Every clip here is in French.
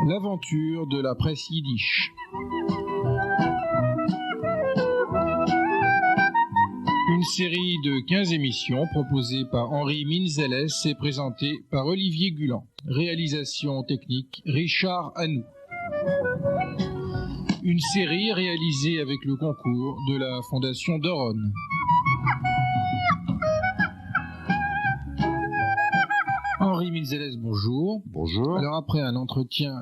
L'aventure de la presse yiddish. Une série de 15 émissions proposées par Henri Minzeles et présentée par Olivier Gulan. Réalisation technique Richard Hanou. Une série réalisée avec le concours de la Fondation Doron. Henri Minzeles, bonjour. Bonjour. Alors après un entretien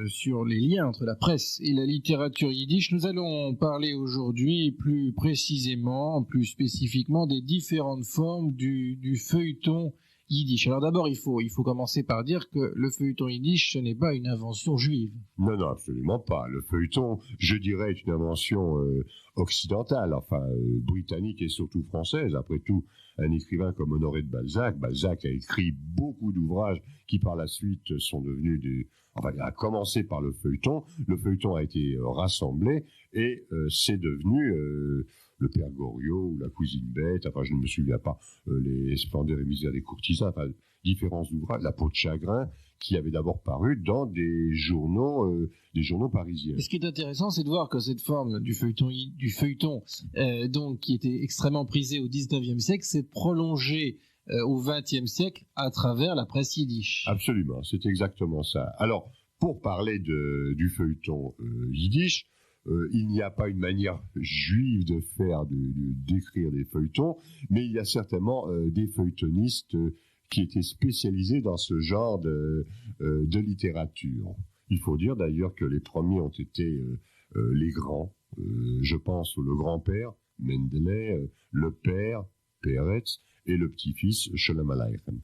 sur les liens entre la presse et la littérature yiddish, nous allons parler aujourd'hui plus précisément, plus spécifiquement des différentes formes du feuilleton yiddish. Alors d'abord, il faut commencer par dire que le feuilleton yiddish, ce n'est pas une invention juive. Non, absolument pas. Le feuilleton, je dirais, est une invention occidentale, britannique et surtout française. Après tout, un écrivain comme Honoré de Balzac a écrit beaucoup d'ouvrages qui par la suite sont devenus il a commencé par le feuilleton. Le feuilleton a été rassemblé et c'est devenu le Père Goriot ou la Cousine Bête, je ne me souviens pas, les Splendeurs et misères des courtisans, différents ouvrages, La peau de chagrin, qui avait d'abord paru dans des journaux parisiens. Et ce qui est intéressant, c'est de voir que cette forme du feuilleton donc qui était extrêmement prisée au XIXe siècle, s'est prolongée au XXe siècle à travers la presse yiddish. Absolument, c'est exactement ça. Alors, pour parler du feuilleton yiddish, il n'y a pas une manière juive d'écrire des feuilletons, mais il y a certainement des feuilletonistes qui étaient spécialisés dans ce genre de littérature. Il faut dire d'ailleurs que les premiers ont été les grands. Je pense au le grand-père, Mendele, le père, Peretz, et le petit-fils, Sholem Aleichem,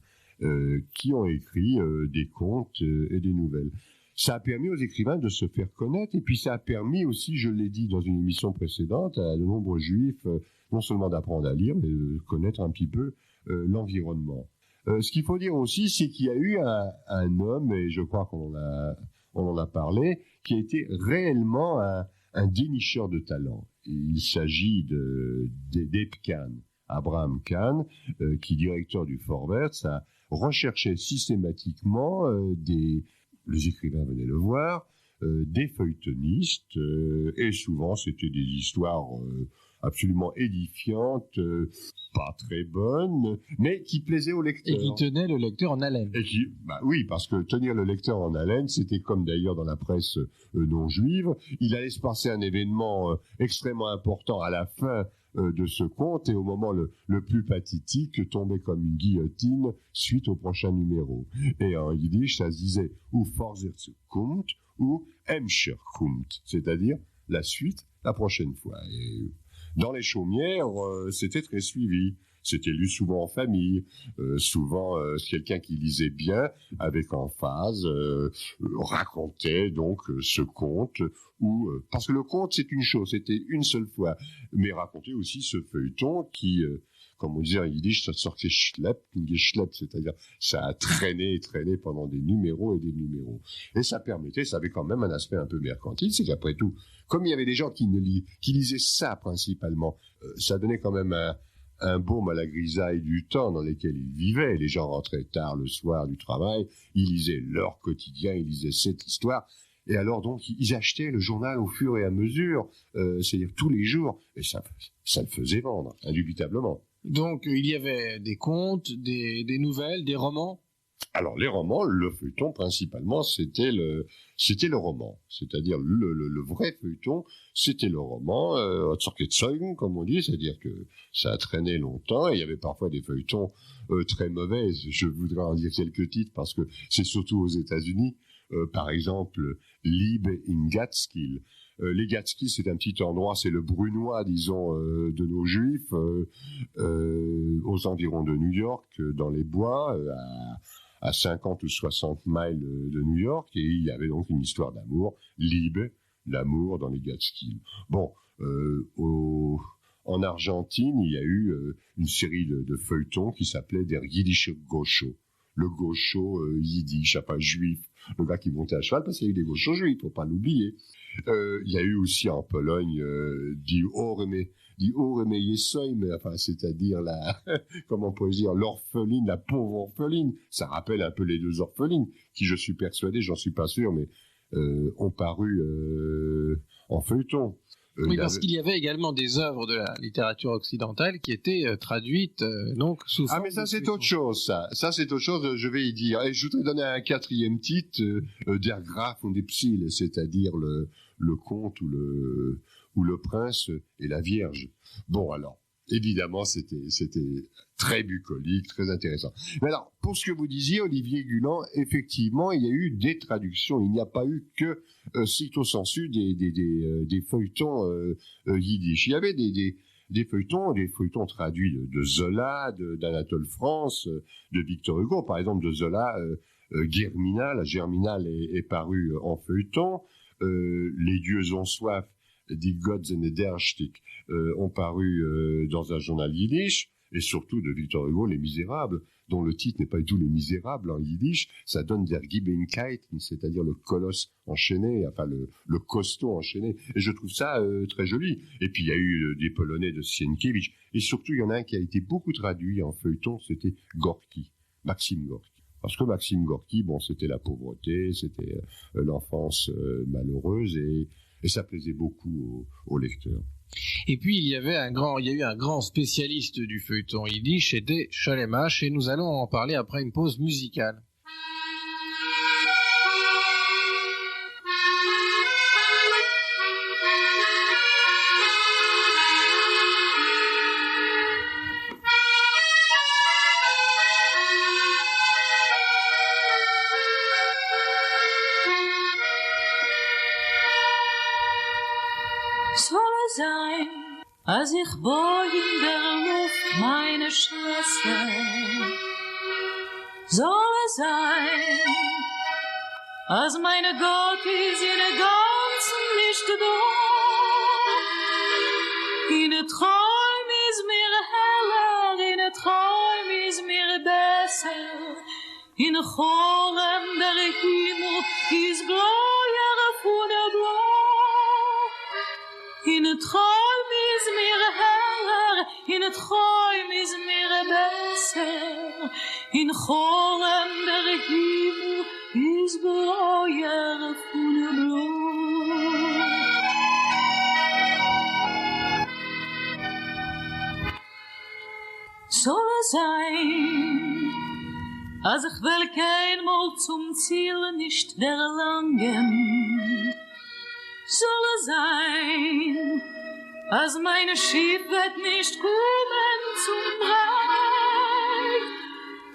qui ont écrit des contes et des nouvelles. Ça a permis aux écrivains de se faire connaître, et puis ça a permis aussi, je l'ai dit dans une émission précédente, à de nombreux juifs, non seulement d'apprendre à lire, mais de connaître un petit peu l'environnement. Ce qu'il faut dire aussi, c'est qu'il y a eu un homme, et je crois qu'on en a parlé, qui a été réellement un dénicheur de talent. Il s'agit d'Eb Kahn, Abraham Kahn, qui, directeur du Vorwärts, a recherché systématiquement les écrivains venaient le voir, des feuilletonistes, et souvent c'était des histoires absolument édifiantes, pas très bonnes, mais qui plaisaient au lecteur. Et qui tenaient le lecteur en haleine. Oui, parce que tenir le lecteur en haleine, c'était comme d'ailleurs dans la presse non juive, il allait se passer un événement extrêmement important à la fin de ce conte, et au moment le plus pathétique, tombait comme une guillotine suite au prochain numéro. Et en yiddish, ça se disait ou Vorwärts kommt ou Hemmscher kommt, c'est-à-dire la suite la prochaine fois. Et dans les chaumières, c'était très suivi. C'était lu souvent en famille, souvent quelqu'un qui lisait bien, avec emphase, racontait donc ce conte, parce que le conte c'est une chose, c'était une seule fois, mais racontait aussi ce feuilleton qui, comme on disait en yiddish, ça sortait schlepp, c'est-à-dire ça a traîné pendant des numéros et des numéros. Et ça avait quand même un aspect un peu mercantile, c'est qu'après tout, comme il y avait des gens qui lisaient ça principalement, ça donnait quand même un baume à la grisaille du temps dans lequel ils vivaient. Les gens rentraient tard le soir du travail, ils lisaient leur quotidien, ils lisaient cette histoire, et alors donc ils achetaient le journal au fur et à mesure, c'est-à-dire tous les jours, et ça le faisait vendre, indubitablement. Donc il y avait des contes, des nouvelles, des romans. Alors les romans, le feuilleton principalement, c'était le roman, c'est-à-dire le vrai feuilleton, c'était le roman, Zorkezeugen, comme on dit, c'est-à-dire que ça a traîné longtemps, et il y avait parfois des feuilletons très mauvais. Je voudrais en dire quelques titres parce que c'est surtout aux États-Unis, par exemple Liebe in Gatzkill. Les Gatskill, c'est un petit endroit, c'est le Brunois, disons, de nos Juifs, aux environs de New York, dans les bois, à 50 ou 60 miles de New York, et il y avait donc une histoire d'amour, Liebe, l'amour dans les Gatskill. Bon, en Argentine, il y a eu une série de feuilletons qui s'appelait Der Jiddische Gaucho, le gaucho yiddish, juif, le gars qui montait à cheval, parce qu'il y a eu des gauchos juifs, faut pas l'oublier. Il y a eu aussi en Pologne Die Orme die Oremeyesoy, mais enfin, c'est-à-dire comment on pourrait dire, l'orpheline, la pauvre orpheline. Ça rappelle un peu les deux orphelines, qui, je suis persuadé, j'en suis pas sûr, mais ont paru en feuilleton. Oui, parce qu'il y avait également des œuvres de la littérature occidentale qui étaient traduites donc sous forme. Ah, mais ça c'est autre chose, ça. Ça c'est autre chose, je vais y dire. Et je voudrais donner un quatrième titre, Der Graf und die Psylle, c'est-à-dire le comte ou le prince et la vierge. Bon, alors, évidemment, c'était très bucolique, très intéressant. Mais alors, pour ce que vous disiez, Olivier Gulan, effectivement, il y a eu des traductions. Il n'y a pas eu que cito sensu des feuilletons yiddish. Il y avait des feuilletons traduits de Zola, d'Anatole France, de Victor Hugo. Par exemple, de Zola, Germinal, la Germinal est paru en feuilleton. Les dieux ont soif, Die Gott sind durstig, ont paru dans un journal yiddish. Et surtout de Victor Hugo, Les Misérables, dont le titre n'est pas du tout Les Misérables en yiddish, ça donne Der Gibeonkeiten, c'est-à-dire le colosse enchaîné, enfin le costaud enchaîné. Et je trouve ça très joli. Et puis il y a eu des Polonais de Sienkiewicz. Et surtout, il y en a un qui a été beaucoup traduit en feuilleton, c'était Gorky, Maxime Gorky. Parce que Maxime Gorky, bon, c'était la pauvreté, c'était l'enfance malheureuse, et ça plaisait beaucoup aux lecteurs. Et puis il y a eu un grand spécialiste du feuilleton yiddish, c'était Cholemache, et nous allons en parler après une pause musicale. Als ich boi in der Luft meine Schwester, soll es sein, als meine Gott ist in der ganzen nicht da. In der Traum ist mir heller, in der Traum ist mir besser, in der Chorem der Himmel ist bläuer von der Blau. In der Traum is mir heller, in het Träum is mir besser, in Chorem der Himmel is bläuer von der Blau. Soll es sein, als ich will keinmal zum Ziel nicht erlangen, soll es sein, als meine Schiff wird nicht kommen zum Breit.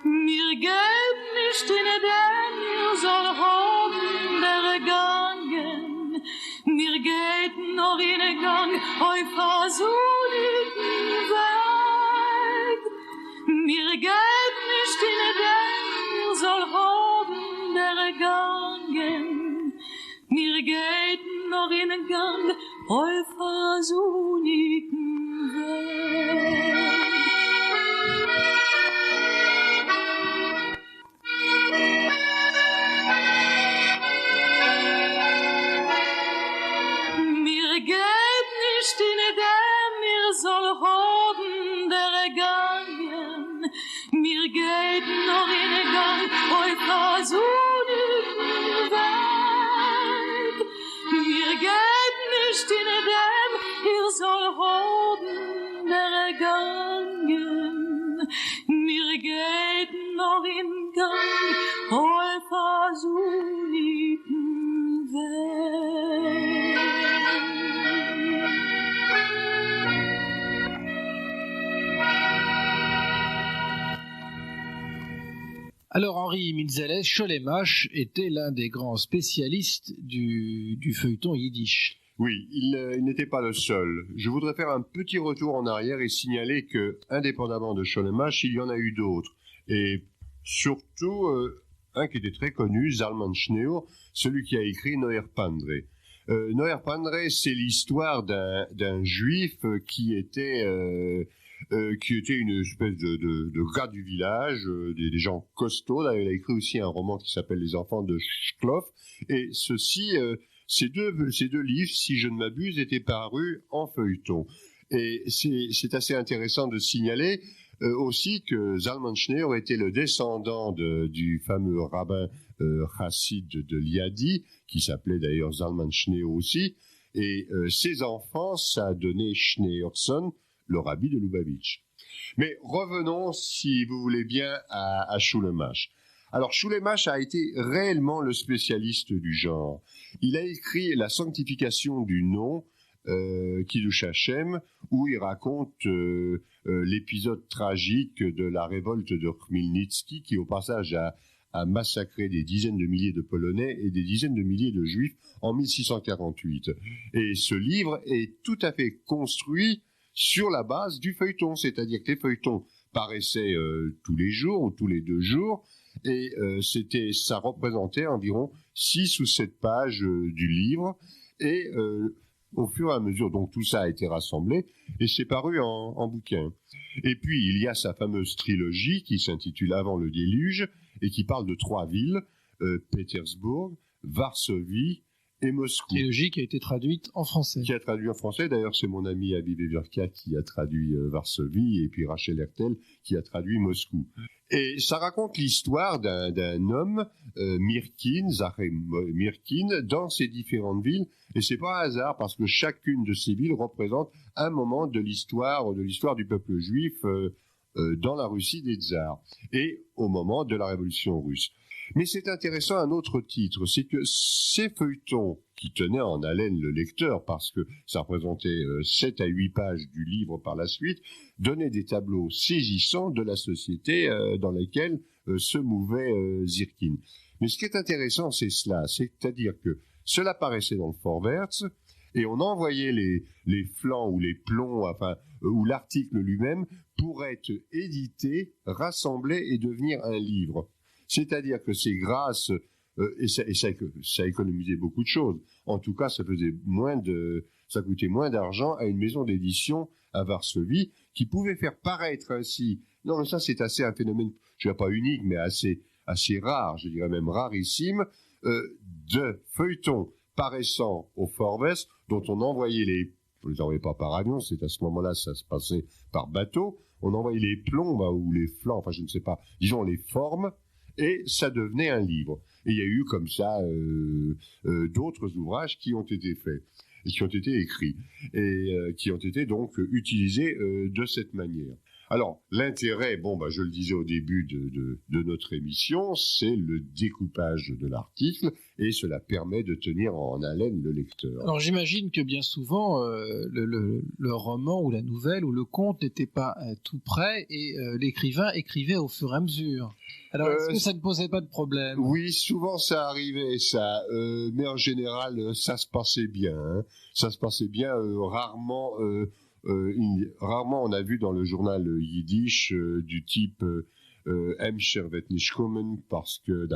Mir geht nicht in den, mir soll haben der Gangen. Mir geht noch in den Gang, auf der sonnigen Weg. Mir geht nicht in den, mir soll haben der Gangen. Mir geht noch in den Gang, auf der sonnigen Weg. Mir geht nicht in dem, mir soll haben der Gangen. Mir geht noch in den Gang, auf der sonnigen Weg. Mir geht nicht in dem, ihr soll haben der Gangen. Mir geht noch in Gang, auf der sonnigen Weg. Alors Henri Mitzeles, Cholemache était l'un des grands spécialistes du feuilleton yiddish. Oui, il n'était pas le seul. Je voudrais faire un petit retour en arrière et signaler que, indépendamment de Cholemache, il y en a eu d'autres. Et surtout, un qui était très connu, Zalman Schneeur, celui qui a écrit Noer Pandre. Noer Pandre, c'est l'histoire d'un juif qui était une espèce de gars du village, des gens costauds. Là, il a écrit aussi un roman qui s'appelle Les enfants de Shklov. Et ceci, ces deux livres, si je ne m'abuse, étaient parus en feuilleton. Et c'est assez intéressant de signaler aussi que Zalman Schneer était le descendant du fameux rabbin chassid de Liadi, qui s'appelait d'ailleurs Zalman Schneer aussi, et ses enfants, ça a donné Schneerson, le rabbi de Lubavitch. Mais revenons, si vous voulez bien, à Shulamach. Alors, Shulamach a été réellement le spécialiste du genre. Il a écrit La sanctification du nom, Kiddush Hashem, où il raconte l'épisode tragique de la révolte de Khmelnytsky, qui au passage a massacré des dizaines de milliers de Polonais et des dizaines de milliers de Juifs en 1648. Et ce livre est tout à fait construit sur la base du feuilleton, c'est-à-dire que les feuilletons paraissaient tous les jours ou tous les 2 jours, et ça représentait environ 6 ou 7 pages du livre, et au fur et à mesure, donc tout ça a été rassemblé, et c'est paru en bouquin. Et puis il y a sa fameuse trilogie qui s'intitule Avant le déluge, et qui parle de 3 villes, Pétersbourg, Varsovie et Moscou. Trilogie qui a été traduite en français. Qui a traduit en français, d'ailleurs c'est mon ami Aviv Everka qui a traduit Varsovie, et puis Rachel Hertel qui a traduit Moscou. Et ça raconte l'histoire d'un homme, Zahem Mirkin, dans ces différentes villes, et c'est pas un hasard parce que chacune de ces villes représente un moment de l'histoire du peuple juif dans la Russie des tsars, et au moment de la révolution russe. Mais c'est intéressant un autre titre, c'est que ces feuilletons qui tenaient en haleine le lecteur, parce que ça représentait 7 à 8 pages du livre par la suite, donnaient des tableaux saisissants de la société dans laquelle se mouvait Zirkin. Mais ce qui est intéressant, c'est cela, c'est-à-dire que cela paraissait dans le Vorwärts, et on envoyait les flancs ou les plombs, ou l'article lui-même, pour être édité, rassemblé et devenir un livre. C'est-à-dire que c'est grâce, et ça économisait beaucoup de choses. En tout cas, ça coûtait moins d'argent à une maison d'édition à Varsovie qui pouvait faire paraître ainsi. Non, mais ça, c'est un phénomène, je dirais pas unique, mais assez rare, je dirais même rarissime, de feuilletons paraissant au Vorwärts, dont on envoyait on les envoyait pas par avion, c'est à ce moment-là, ça se passait par bateau, on envoyait les plombs ou les flancs, je ne sais pas, disons les formes, et ça devenait un livre. Et il y a eu comme ça d'autres ouvrages qui ont été faits, et qui ont été écrits, et qui ont été donc utilisés de cette manière. Alors, l'intérêt, je le disais au début de notre émission, c'est le découpage de l'article, et cela permet de tenir en haleine le lecteur. Alors, j'imagine que bien souvent, le roman ou la nouvelle ou le conte n'était pas tout prêt, et l'écrivain écrivait au fur et à mesure. Alors, est-ce que ça ne posait pas de problème ? Oui, souvent ça arrivait, ça, mais en général, ça se passait bien. Hein. Ça se passait bien, rarement on a vu dans le journal yiddish du type Hemscher wird nicht kommen parce que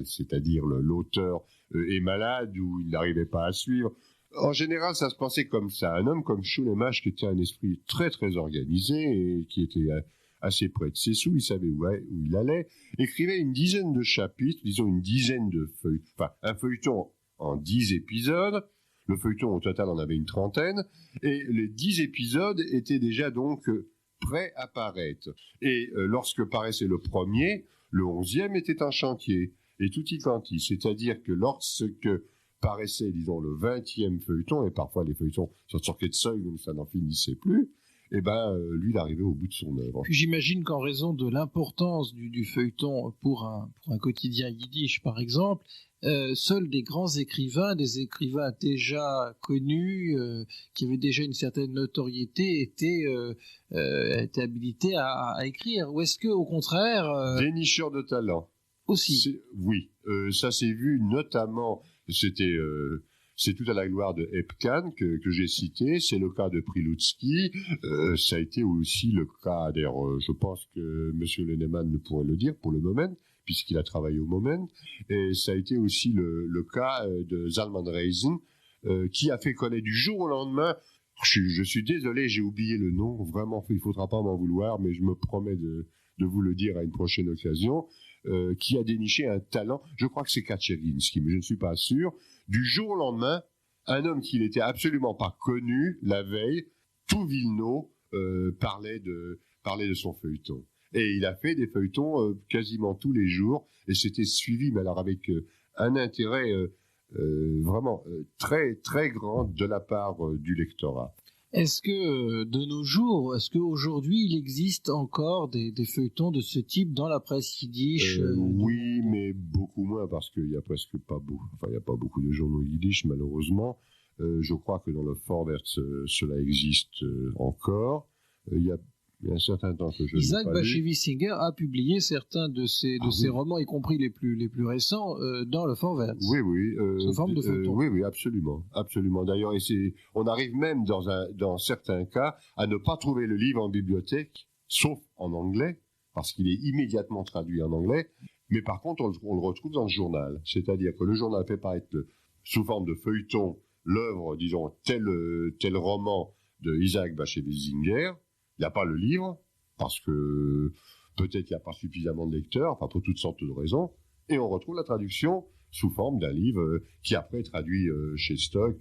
c'est-à-dire l'auteur est malade ou il n'arrivait pas à suivre. En général, ça se passait comme ça. Un homme comme Shulamach, qui était un esprit très très organisé et qui était assez près de ses sous, il savait où il allait, écrivait une dizaine de chapitres, disons une dizaine de feuilletons, un feuilleton en 10 épisodes. Le feuilleton, au total, en avait une 30aine, et les 10 épisodes étaient déjà donc prêts à paraître. Et lorsque paraissait le premier, le 11e était un chantier, et tutti quanti, c'est-à-dire que lorsque paraissait, disons, le 20e feuilleton, et parfois les feuilletons sortaient de seuil, donc ça n'en finissait plus, lui, il arrivait au bout de son œuvre. J'imagine qu'en raison de l'importance du feuilleton pour un quotidien yiddish, par exemple, seuls des grands écrivains, des écrivains déjà connus, qui avaient déjà une certaine notoriété, étaient habilités à écrire. Ou est-ce que, au contraire, des nicheurs de talent aussi. Oui, ça s'est vu notamment. C'est tout à la gloire de Epkan que j'ai cité, c'est le cas de Prilutsky, ça a été aussi le cas, d'ailleurs je pense que M. Lennemann ne pourrait le dire pour le moment, puisqu'il a travaillé au moment, et ça a été aussi le cas de Zalman Reisen, qui a fait connaître du jour au lendemain, je suis désolé, j'ai oublié le nom, vraiment, il ne faudra pas m'en vouloir, mais je me promets de vous le dire à une prochaine occasion, qui a déniché un talent, je crois que c'est Kaczerinski, mais je ne suis pas sûr. Du jour au lendemain, un homme qui n'était absolument pas connu la veille, tout Vilno parlait de son feuilleton. Et il a fait des feuilletons quasiment tous les jours, et c'était suivi, mais alors avec un intérêt vraiment très très grand de la part du lectorat. Est-ce que de nos jours, est-ce qu'aujourd'hui il existe encore des feuilletons de ce type dans la presse yiddish Oui, mais beaucoup moins parce qu'il y a presque pas beaucoup, il y a pas beaucoup de journaux yiddish malheureusement. Je crois que dans le Vorwärts cela existe encore. Il y a un certain temps que je n'ai Isaac pas Bashevis-Singer a publié certains de ses romans, y compris les plus récents, dans le Vorwärts. Oui. Sous forme de feuilleton. Oui, absolument. D'ailleurs, on arrive même dans certains cas à ne pas trouver le livre en bibliothèque, sauf en anglais, parce qu'il est immédiatement traduit en anglais. Mais par contre, on le retrouve dans le journal. C'est-à-dire que le journal fait paraître sous forme de feuilleton l'œuvre, disons, tel roman de Isaac Bashevis-Singer. Il n'y a pas le livre, parce que peut-être il n'y a pas suffisamment de lecteurs, enfin pour toutes sortes de raisons, et on retrouve la traduction sous forme d'un livre qui après est traduit chez Stock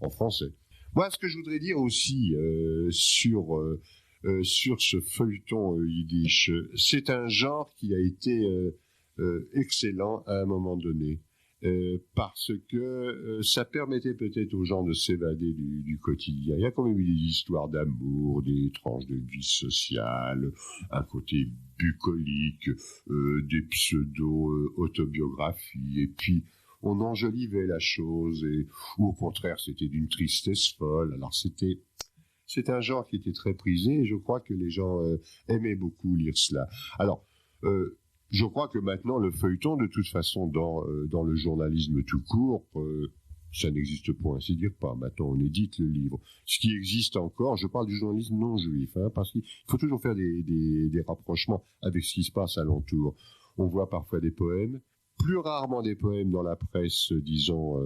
en français. Moi, ce que je voudrais dire aussi sur ce feuilleton yiddish, c'est un genre qui a été excellent à un moment donné. Parce que ça permettait peut-être aux gens de s'évader du quotidien. Il y a quand même eu des histoires d'amour, des tranches de vie sociale, un côté bucolique, des pseudo-autobiographies, et puis on enjolivait la chose, ou au contraire c'était d'une tristesse folle. Alors c'est un genre qui était très prisé, et je crois que les gens aimaient beaucoup lire cela. Alors, je crois que maintenant, le feuilleton, de toute façon, dans le journalisme tout court, ça n'existe pour ainsi dire pas. Maintenant, on édite le livre. Ce qui existe encore, je parle du journalisme non juif, parce qu'il faut toujours faire des rapprochements avec ce qui se passe alentour. On voit parfois des poèmes, plus rarement des poèmes dans la presse, disons,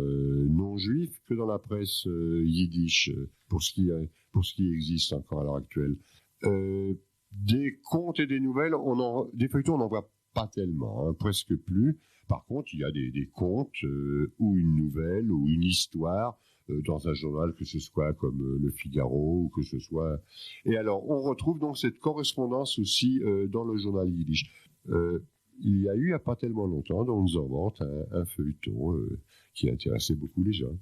non juive que dans la presse yiddish, pour ce qui existe encore à l'heure actuelle. Des contes et des nouvelles, des feuilletons, on n'en voit pas tellement, presque plus. Par contre, il y a des contes ou une nouvelle ou une histoire dans un journal, que ce soit comme Le Figaro ou que ce soit... Et alors, on retrouve donc cette correspondance aussi dans le journal yiddish. Il y a eu, il n'y a pas tellement longtemps, dans Unzorwort, un feuilleton qui intéressait beaucoup les gens.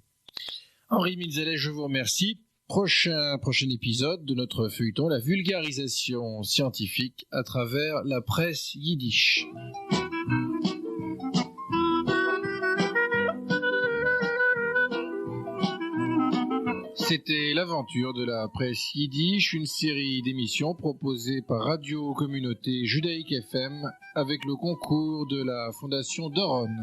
Henri Minzelet, je vous remercie. Prochain épisode de notre feuilleton, la vulgarisation scientifique à travers la presse yiddish. C'était l'aventure de la presse yiddish, une série d'émissions proposée par Radio Communauté Judaïque FM avec le concours de la Fondation Doron.